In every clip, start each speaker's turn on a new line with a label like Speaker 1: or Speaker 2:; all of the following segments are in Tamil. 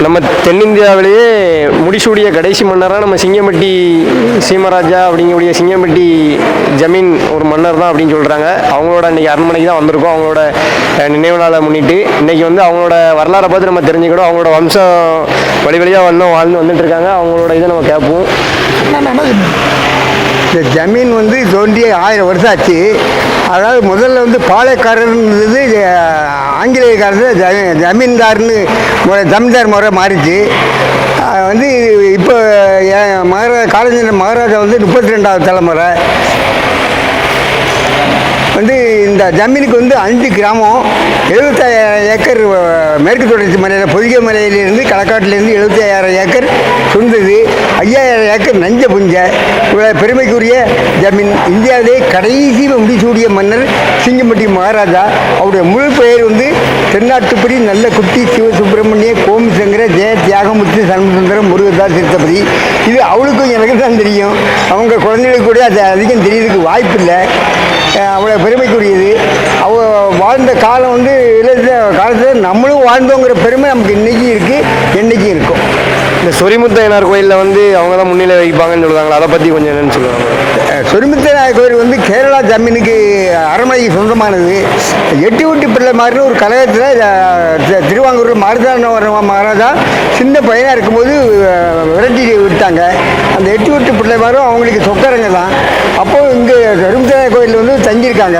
Speaker 1: நம்ம தென்னிந்தியாவிலேயே முடிசூடிய கடைசி மன்னராக நம்ம சிங்கம்பட்டி சீமராஜா அப்படிங்கக்கூடிய சிங்கம்பட்டி ஜமீன் ஒரு மன்னர் தான் அப்படின்னு சொல்கிறாங்க. அவங்களோட இன்றைக்கி அரண்மனைக்கு தான் வந்திருக்கோம். அவங்களோட நினைவு நாளை முன்னிட்டு இன்றைக்கி வந்து அவங்களோட வரலாறை பார்த்து நம்ம தெரிஞ்சுக்கணும். அவங்களோட வம்சம் வழி வழியாக வாழ்ந்து வந்துட்டு இருக்காங்க. அவங்களோட இதை நம்ம கேட்போம்.
Speaker 2: இந்த ஜமீன் வந்து தோன்றி 1000 வருஷம் ஆச்சு. அதாவது முதல்ல வந்து பாளையக்காரர்ன்றது ஆங்கிலேயக்காரர் ஜமீன்தார்னு ஜமீன்தார் முறை மாறிச்சு. வந்து இப்போ காலேஜ் மகாராஜா வந்து 32வது தலைமுறை. வந்து இந்த ஜமீனுக்கு வந்து 5 கிராமம், 75,000 ஏக்கர் மேற்கு தொடர்ச்சி மலையில் பொதிகை மலையிலிருந்து களக்காட்டிலேருந்து 75,000 ஏக்கர் சொந்தது, 5,000 ஏக்கர் நஞ்ச புஞ்ச. இவ்வளோ பெருமைக்குரிய ஜமீன். இந்தியாவிலே கடைசி முடிசூடிய மன்னர் சிங்கம்பட்டி மகாராஜா. அவருடைய முழு பெயர் வந்து தென்னாட்டுப்படி நல்ல குட்டி சிவசுப்பிரமணிய கோமிசங்கர ஜெய தியாகமுத்து சண்முகசுந்தரம் முருகதாஸ் திருத்தபதி. இது அவளுக்கும் எனக்கு தான் தெரியும். அவங்க குழந்தைகளுக்கு கூட அது அதிகம் தெரியறதுக்கு வாய்ப்பு இல்லை. அவ்வளோ பெருமைக்குரியது. அவ வாழ்ந்த காலம் வந்து காலத்தில் நம்மளும் வாழ்ந்தோங்கிற பெருமை நமக்கு இன்றைக்கும் இருக்குது, என்றைக்கும் இருக்கும்.
Speaker 1: இந்த சொரிமுத்தையனார் கோயிலில் வந்து அவங்க தான் முன்னிலை வைப்பாங்கன்னு சொல்லுவாங்களா, அதை பற்றி கொஞ்சம் என்னென்னு சொல்லுவாங்க?
Speaker 2: சொரிமுத்தையனார் கோயில் வந்து கேரளா ஜமீனுக்கு அரண்மனைக்கு சொந்தமானது. எட்டு வீட்டு பிள்ளை மாதிரி ஒரு கழகத்தில் திருவாங்கூரில் மாரதான மகாராஜா சின்ன பையனாக இருக்கும்போது விரட்டி விட்டாங்க. அந்த எட்டு வீட்டு பிள்ளை மாதிரும் அவங்களுக்கு சொக்கரங்க தான். அப்போது இங்கே சொரிமுத்தையனார் கோயிலில் வந்து தங்கியிருக்காங்க.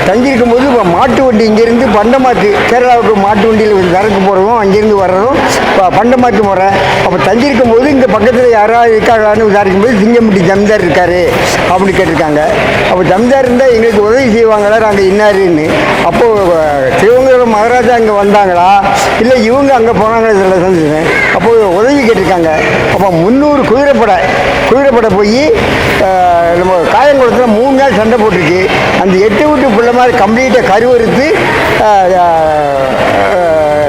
Speaker 2: தங்கியிருக்கும்போது இப்போ மாட்டு வண்டி இங்கேருந்து பண்டமாற்று, கேரளாவுக்கு மாட்டு வண்டியில் சரக்கு போகிறதும் அங்கேருந்து வர்றதும் பண்டமாற்று முறை. அப்போ தங்கியிருக்கும் போது இங்கே பக்கத்தில் யாராவது இருக்காங்களான்னு விசாரிக்கும் போது சிங்கம்பட்டி ஜமீன்தார் இருக்காரு அப்படின்னு கேட்டிருக்காங்க. அப்போ ஜமீன்தார் இருந்தால் எங்களுக்கு உதவி செய்வாங்களா, நாங்கள் இன்னாருன்னு. அப்போது சிவகங்கை மகாராஜா இங்கே வந்தாங்களா இல்லை இவங்க அங்கே போனாங்களா சொல்ல செஞ்சுருவேன். அப்போது உதவி கேட்டிருக்காங்க. அப்போ 300 குதிரைப்படை போய் நம்ம காயங்குளத்தில் 3 நாள் சண்டை போட்டிருக்கு. அந்த 8 வீட்டு பிள்ளை மாதிரி கம்ப்ளீட்டாக கருவறுத்து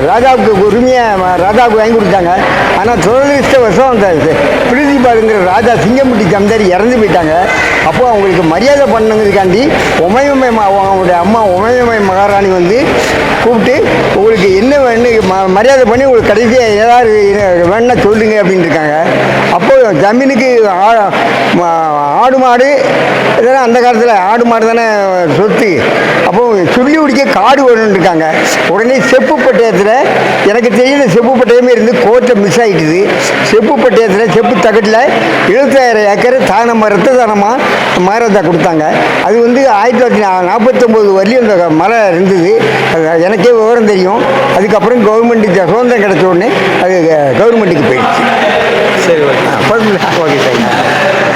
Speaker 2: ராஜாவுக்கு உரிமையாக ராஜாவுக்கு வாங்கி கொடுத்தாங்க. ஆனால் துரதிருஷ்டவசம் அந்த பிரிதிபாலுங்கிற ராஜா சிங்கம்பட்டி ஜமீன்தார் இறந்து போயிட்டாங்க. அப்போது அவங்களுக்கு மரியாதை பண்ணுங்கிறதுக்காண்டி அவங்களுடைய அம்மா உமையம்மை மகாராணி வந்து கூப்பிட்டு உங்களுக்கு என்ன வேணும் மரியாதை பண்ணி உங்களுக்கு கடைசியாக ஏதாவது வேணுன்னா சொல்லுங்க அப்படின்னு இருக்காங்க. அப்போது ஜமீனுக்கு ஆடு மாடு இதெல்லாம் அந்த காலத்தில் ஆடு மாடு தானே சொத்து. அப்போது சுள்ளி குடிக்க காடு வேணும்னு இருக்காங்க. உடனே செப்பு பட்டயத்தில் எனக்கு தெரியல, செப்பு பட்டயமே இருந்து கோர்ட்டில் மிஸ் ஆகிட்டுது. செப்பு பட்டயத்தில் செப்பு தகட்டில் 75,000 ஏக்கர் ரத்த தானமாக மகாராஜா கொடுத்தாங்க. அது வந்து 1949 வரலையும் அந்த மலை இருந்தது. எனக்கே விவரம் தெரியும். அதுக்கப்புறம் கவர்மெண்ட்டுக்கு சுதந்திரம் கிடைச்ச உடனே அது கவர்மெண்ட்டுக்கு போயிடுச்சு.
Speaker 1: சரி, ஓகே சார்.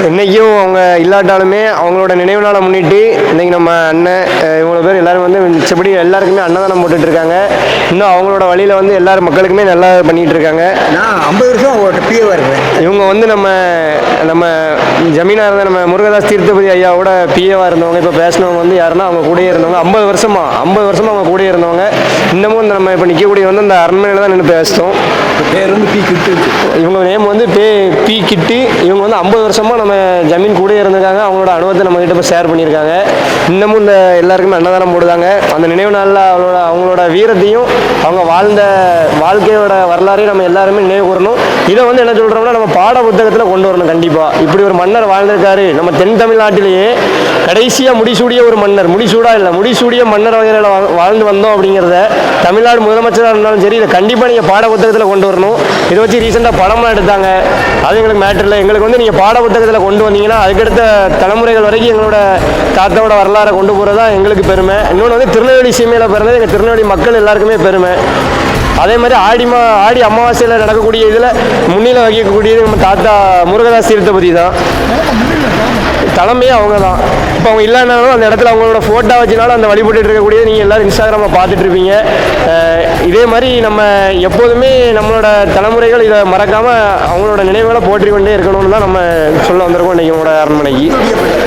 Speaker 1: இன்றைக்கும் அவங்க இல்லாட்டாலுமே அவங்களோட நினைவு நாளை முன்னிட்டு இன்றைக்கி நம்ம அண்ணன் இவ்வளோ பேர் எல்லோரும் வந்து மிச்சப்படி எல்லாருக்குமே அன்னதானம் போட்டுட்ருக்காங்க. இன்னும் அவங்களோட வழியில் வந்து எல்லாரும் மக்களுக்குமே நல்லா பண்ணிகிட்டு இருக்காங்க.
Speaker 2: நான் 50 வருஷம் அவங்கள்ட்ட பிஏவாக இருக்கிறேன்.
Speaker 1: இவங்க வந்து நம்ம ஜமீனாக இருந்த நம்ம முருகதாஸ் தீர்த்தபதி ஐயாவோட பிஏவாக இருந்தவங்க. இப்போ பேசினவங்க வந்து யாருன்னா அவங்க கூடயே இருந்தவங்க. 50 வருஷமாக அவங்க கூடயே இருந்தவங்க. இன்னமும் நம்ம இப்போ நிற்கக்கூடிய வந்து அந்த அரண்மனையில் தான் நின்று பேசிட்டோம்.
Speaker 2: பேர் வந்து பி கிட்டு.
Speaker 1: இவங்க நேம் வந்து பி கிட்டு. இவங்க வந்து 50 வருஷமாக நம்ம ஜமீன் கூட இருந்திருக்காங்க. அவங்களோட அனுபவத்தை நம்மகிட்ட இப்போ ஷேர் பண்ணியிருக்காங்க. இன்னமும் இந்த எல்லாருக்குமே அன்னதானம் போடுதாங்க. அந்த நினைவு நாளில் அவங்களோட வீரத்தையும் அவங்க வாழ்ந்த வாழ்க்கையோட வரலாறையும் நம்ம எல்லாருமே நினைவு கூறணும். இதை வந்து என்ன சொல்கிறோம்னா நம்ம பாட புத்தகத்தில் கொண்டு வரணும். கண்டிப்பாக இப்படி ஒரு மன்னர் வாழ்ந்திருக்காரு. நம்ம தென் தமிழ்நாட்டிலேயே கடைசியாக முடிசூடிய ஒரு மன்னர், முடிசூடிய மன்னர் வகையில் வாழ்ந்து வந்தோம் அப்படிங்கிறத தமிழ்நாடு முதலமைச்சராக இருந்தாலும் சரி, இதை கண்டிப்பாக நீங்கள் பாட புத்தகத்தில் கொண்டு வரணும். இதை வச்சு ரீசெண்டாக படம்லாம் எடுத்தாங்க. அது எங்களுக்கு மேட்டர் இல்லை. எங்களுக்கு வந்து நீங்கள் பாட புத்தகத்தில் கொண்டு வந்தீங்கன்னா அதுக்கடுத்த தலைமுறைகள் வரைக்கும் எங்களோட தாத்தாவோட வரலாறை கொண்டு போகிறது தான் எங்களுக்கு பெருமை. இன்னொன்று வந்து திருநெல்வேலி சீமையில் பிறந்தது எங்கள் திருநெல்வேலி மக்கள் எல்லாருக்குமே பெருமை. அதே மாதிரி ஆடி அமாவாசையில் நடக்கக்கூடிய இதில் முன்னிலை வகிக்கக்கூடியது நம்ம தாத்தா முருகதாஸ் தீர்த்தபதி தான். தலைமையே அவங்க தான். இப்போ அவங்க இல்லைனாலும் அந்த இடத்துல அவங்களோட ஃபோட்டோ வச்சுனாலும் அந்த வழிபட்டு இருக்கக்கூடியது நீங்கள் எல்லோரும் இன்ஸ்டாகிராமில் பார்த்துட்ருப்பீங்க. இதே மாதிரி நம்ம எப்போதுமே நம்மளோட தலைமுறைகள் இதை மறக்காமல் அவங்களோட நினைவுகளை போற்றி கொண்டே இருக்கணும்னு தான் நம்ம சொல்ல வந்திருக்கோம். இன்றைக்கி உங்களோட அரண்மனைக்கு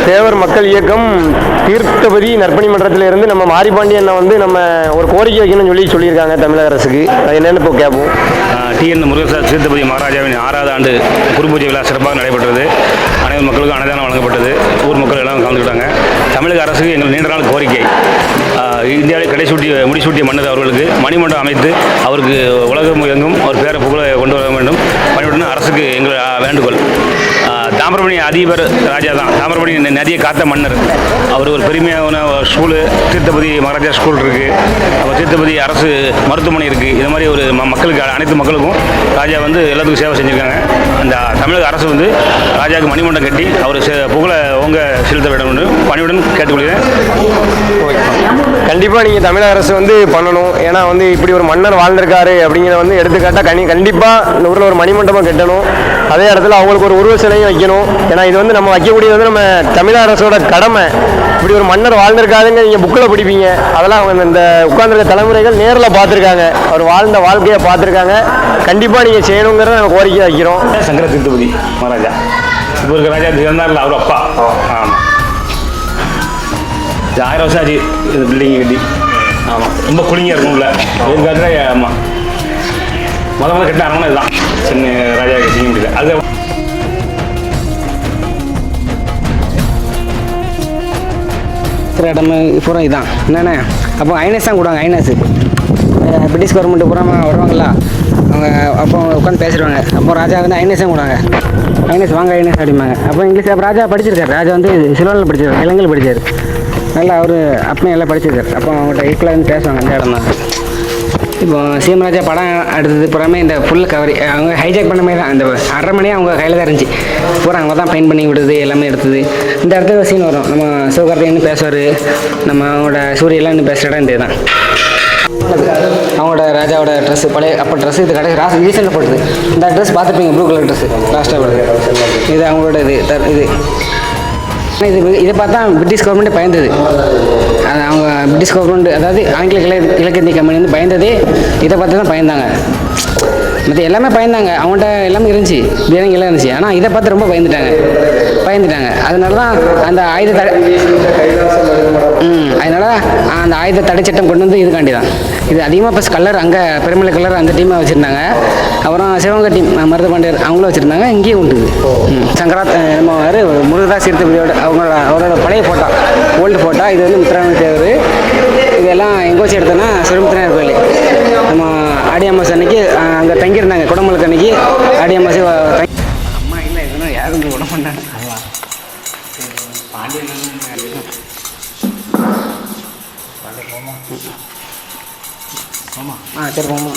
Speaker 1: தேவர் மக்கள் இயக்கம் தீர்த்தபதி நற்பணி மன்றத்தில் இருந்து நம்ம மாரிபாண்டியனை வந்து நம்ம ஒரு கோரிக்கை வைக்கணும்னு சொல்லியிருக்காங்க தமிழக அரசுக்கு. அது என்னென்னு இப்போ கேட்போம்.
Speaker 3: டிஎன் முருகதாஸ் தீர்த்தபதி மகாராஜாவின் 6வது ஆண்டு குரு பூஜை விழா சிறப்பாக நடைபெற்றது. அனைத்து மக்களுக்கும் அன்னதானம் வழங்கப்பட்டது. ஊர் மக்கள் எல்லாம் கலந்துக்கிட்டாங்க. வந்திருக்காங்க. தமிழக அரசுக்கு எங்கள் நீண்ட நாள் கோரிக்கை, இந்தியாவில் முடிசூட்டிய மன்னர் அவர்களுக்கு மணிமண்டபம் அமைத்து அவருக்கு உலகம் எங்கும் அவர் பேரை புகழ கொண்டு வர வேண்டும். பணிவுடன் அரசுக்கு எங்கள் வேண்டுகோள். தாமிரபரணி அதிபர் ராஜா தான். தாமிரபரணி நதியை காத்த மன்னர். அவர் ஒரு பெருமையான ஸ்கூலு, தீர்த்தபதி மகாராஜா ஸ்கூல் இருக்குது, அப்புறம் தீர்த்தபதி அரசு மருத்துவமனை இருக்குது. இது மாதிரி ஒரு மக்களுக்கு, அனைத்து மக்களுக்கும் ராஜா வந்து எல்லாத்துக்கும் சேவை செஞ்சுருக்காங்க. அந்த தமிழக அரசு வந்து ராஜாவுக்கு மணிமண்டபம் கட்டி அவர் புகழை செலுத்த வேண்டும் என்று பணிவுடன் கேட்டுக்கொள்கிறேன்.
Speaker 1: கண்டிப்பாக நீங்கள் தமிழக அரசு வந்து பண்ணணும். ஏன்னா வந்து இப்படி ஒரு மன்னர் வாழ்ந்திருக்காரு அப்படிங்கிறத வந்து எடுத்துக்காட்டால் கண்டிப்பாக இந்த ஊரில் ஒரு மணிமண்டபம் கட்டணும். அதே இடத்துல அவங்களுக்கு ஒரு உருவ சிலையும் வைக்கணும். ஏன்னா இது வந்து நம்ம வைக்கக்கூடியது வந்து நம்ம தமிழக அரசோட கடமை. இப்படி ஒரு மன்னர் வாழ்ந்திருக்காதுங்க நீங்கள் புக்கில் படிப்பீங்க. அதெல்லாம் அவங்க இந்த உட்கார்ந்துருக்க தலைமுறைகள் நேரில் பார்த்துருக்காங்க, அவர் வாழ்ந்த வாழ்க்கையை பார்த்துருக்காங்க. கண்டிப்பாக நீங்கள் செய்யணுங்கிறத நம்ம கோரிக்கை வைக்கிறோம்.
Speaker 3: சங்கர தீர்த்தபதி மகாராஜா இப்போ இருக்க ராஜா இருந்தார்ல, அவர் அப்பா. ஆமாம், 1000 வருஷம் ஆச்சு இந்த பில்டிங்கை கட்டி. ஆமாம், ரொம்ப குளிங்க இருக்கும்ல எதிர்காலத்தில். ஆமாம், முதல்ல கட்டின அரண்மனை இதுதான். சின்ன ராஜா செய்ய முடியல. அது
Speaker 4: இடம் பூரா இதுதான். என்னென்ன அப்போ ஐநஸ் தான் கூடுவாங்க. ஐநஸ் பிரிட்டிஷ் கவர்மெண்ட்டு பூரா வருவாங்களா, அவங்க அப்போ உட்காந்து பேசிடுவாங்க. அப்போ ராஜா வந்து ஐநஸ் தான் கூடுவாங்க. ஐநஸ் வாங்க ஐநஸ் அப்படிம்பாங்க. அப்போ இங்கிலீஷ் அப்போ ராஜா படிச்சிருக்காரு. ராஜா வந்து சிலோனில் படிச்சிருக்காரு, இலங்கையில் படித்தார். நல்லா அவர் அப்பயும் எல்லாம் படிச்சிருக்காரு. அப்போ அவங்கள்ட்ட ஈக்குவலாக வந்து பேசுவாங்க அந்த இடம் தான். இப்போ சிஎம் ராஜா படம் எடுத்தது பூராமே இந்த ஃபுல் கவரி அவங்க ஹைஜாக் பண்ண மாதிரி தான். இந்த அரண்மனையே அவங்க கையில் தான் இருந்துச்சு. பூரா அவங்க தான் பெயிண்ட் பண்ணி விடுது, எல்லாமே எடுத்தது. இந்த இடத்துல சீன் வரும். நம்ம சிவகார்த்திகேயன் பேசுவார், நம்ம அவங்களோட சூரியெல்லாம் இன்னும் பேசுகிற இடம் இந்த தான். அவங்களோட ராஜாவோட ட்ரெஸ்ஸு பழைய அப்போ ட்ரெஸ்ஸு இது கடை ரீசெண்டாக போட்டது. இந்த ட்ரெஸ் பார்த்துப்பீங்க, ப்ளூ கலர் ட்ரெஸ்ஸு லாஸ்ட்டாக வருது. இது அவங்களோட இது இதை பார்த்தா பிரிட்டிஷ் கவர்மெண்ட்டே பயந்தது. அது அவங்க பிரிட்டிஷ் கவர்மெண்ட், அதாவது ஆங்கில கிழக்கிந்திய கம்பெனி வந்து பயந்ததே இதை பார்த்து தான் பயந்தாங்க. மற்ற எல்லாமே பயந்தாங்க, அவங்கள்ட்ட எல்லாமே இருந்துச்சு, பீரங்கி எல்லாம் இருந்துச்சு. ஆனால் இதை பார்த்து ரொம்ப பயந்துட்டாங்க. அதனால தான் அந்த அதனால அந்த ஆயுத தடை சட்டம் கொண்டு வந்து இதுக்காண்டி தான். இது அதிகமாக ஃபஸ்ட் கலர் அங்கே பெருமலை கலர் அந்த டீமாக வச்சுருந்தாங்க. அப்புறம் சிவகங்கை டீம் மருதபாண்டியர் அவங்களும் வச்சுருந்தாங்க. இங்கேயும் உண்டு சங்கராத் நம்ம முருகதாஸ் தீர்த்தபதியோட அவரோட பழைய ஃபோட்டோ, ஓல்டு ஃபோட்டோ. இது வந்து முத்துராமலிங்க தேவர். இதெல்லாம் எங்கே வச்சு எடுத்தோன்னா சிறுமுத்திரையர் கோயில். நம்ம ஆடி அமாவாசை அன்னைக்கு அங்கே தங்கியிருந்தாங்க. குடமுழுக்கு அன்னைக்கு ஆடி அமாவாசை அம்மா இல்லை, எதுனா யாரும் விட மாட்டாங்க. சரி போமா.